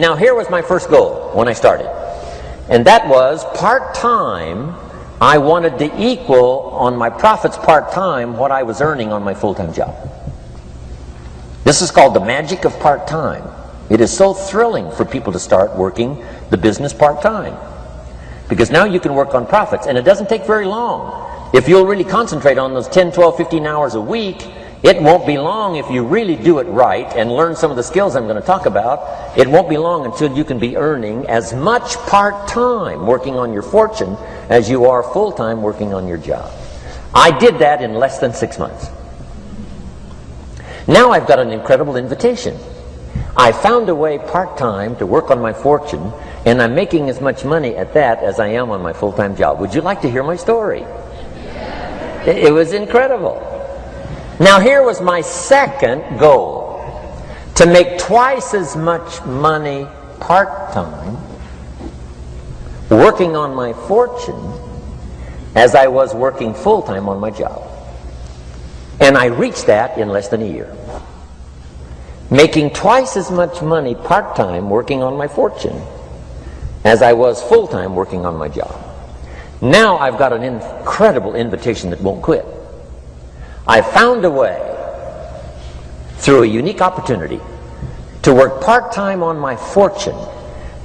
Now here was my first goal when I started, and that was part-time. I wanted to equal on my profits part-time what I was earning on my full-time job. This is called the magic of part-time. It is so thrilling for people to start working the business part-time, because now you can work on profits, and it doesn't take very long. If you'll really concentrate on those 10, 12, 15 hours a week, it won't be long if you really do it right and learn some of the skills I'm going to talk about. It won't be long until you can be earning as much part-time working on your fortune as you are full-time working on your job. I did that in less than 6 months. Now I've got an incredible invitation. I found a way part-time to work on my fortune, and I'm making as much money at that as I am on my full-time job. Would you like to hear my story? It was incredible. Now here was my second goal, to make twice as much money part-time working on my fortune as I was working full-time on my job. And I reached that in less than a year. Making twice as much money part-time working on my fortune as I was full-time working on my job. Now I've got an incredible invitation that won't quit. I found a way, through a unique opportunity, to work part-time on my fortune,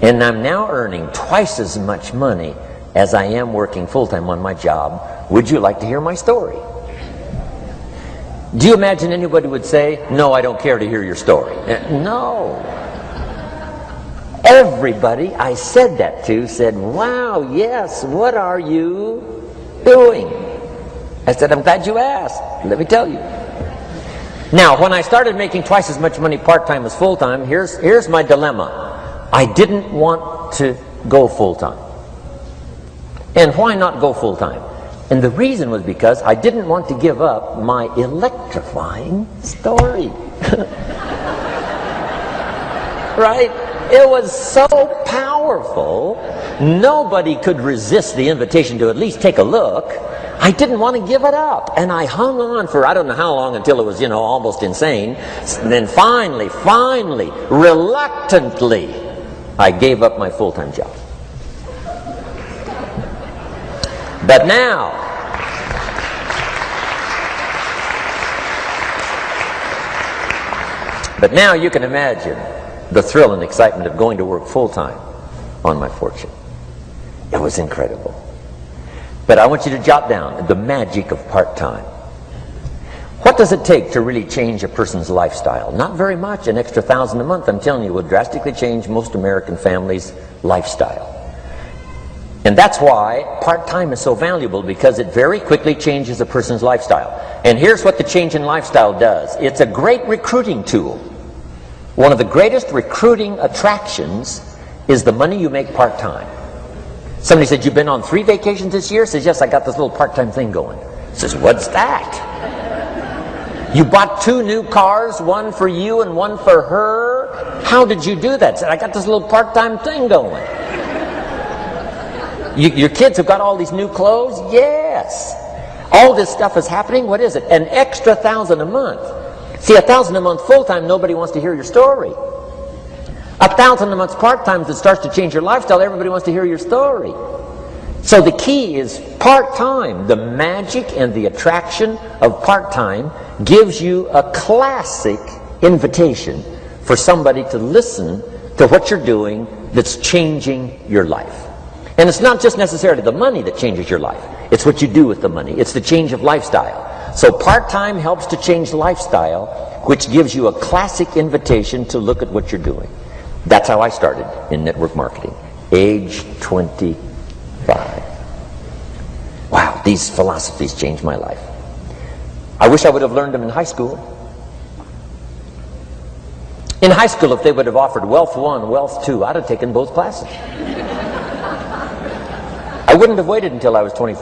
and I'm now earning twice as much money as I am working full-time on my job. Would you like to hear my story? Do you imagine anybody would say, "No, I don't care to hear your story"? No. Everybody I said that to said, "Wow, yes, what are you doing?" I said, "I'm glad you asked. Let me tell you." Now, when I started making twice as much money part-time as full-time, here's my dilemma. I didn't want to go full-time. And why not go full-time? And the reason was because I didn't want to give up my electrifying story. Right? It was so powerful, nobody could resist the invitation to at least take a look. I didn't want to give it up, and I hung on for I don't know how long until it was, almost insane. And then finally, reluctantly, I gave up my full-time job. But now you can imagine the thrill and excitement of going to work full-time on my fortune. It was incredible. But I want you to jot down the magic of part-time. What does it take to really change a person's lifestyle? Not very much. An extra $1,000 a month, I'm telling you, will drastically change most American families' lifestyle. And that's why part-time is so valuable, because it very quickly changes a person's lifestyle. And here's what the change in lifestyle does. It's a great recruiting tool. One of the greatest recruiting attractions is the money you make part-time. Somebody said, "You've been on 3 vacations this year?" Says, "Yes, I got this little part-time thing going." Says, "What's that?" "You bought 2 new cars, one for you and one for her. How did you do that?" Said, "I got this little part-time thing going." Your kids have got all these new clothes? Yes. All this stuff is happening. What is it? An extra $1,000 a month. See, $1,000 a month full-time, nobody wants to hear your story. $1,000 a month part-time that starts to change your lifestyle, everybody wants to hear your story. So the key is part-time. The magic and the attraction of part-time gives you a classic invitation for somebody to listen to what you're doing that's changing your life. And it's not just necessarily the money that changes your life. It's what you do with the money. It's the change of lifestyle. So part-time helps to change lifestyle, which gives you a classic invitation to look at what you're doing. That's how I started in network marketing, age 25. Wow, these philosophies changed my life. I wish I would have learned them in high school. In high school, if they would have offered Wealth 1, Wealth 2, I'd have taken both classes. I wouldn't have waited until I was 25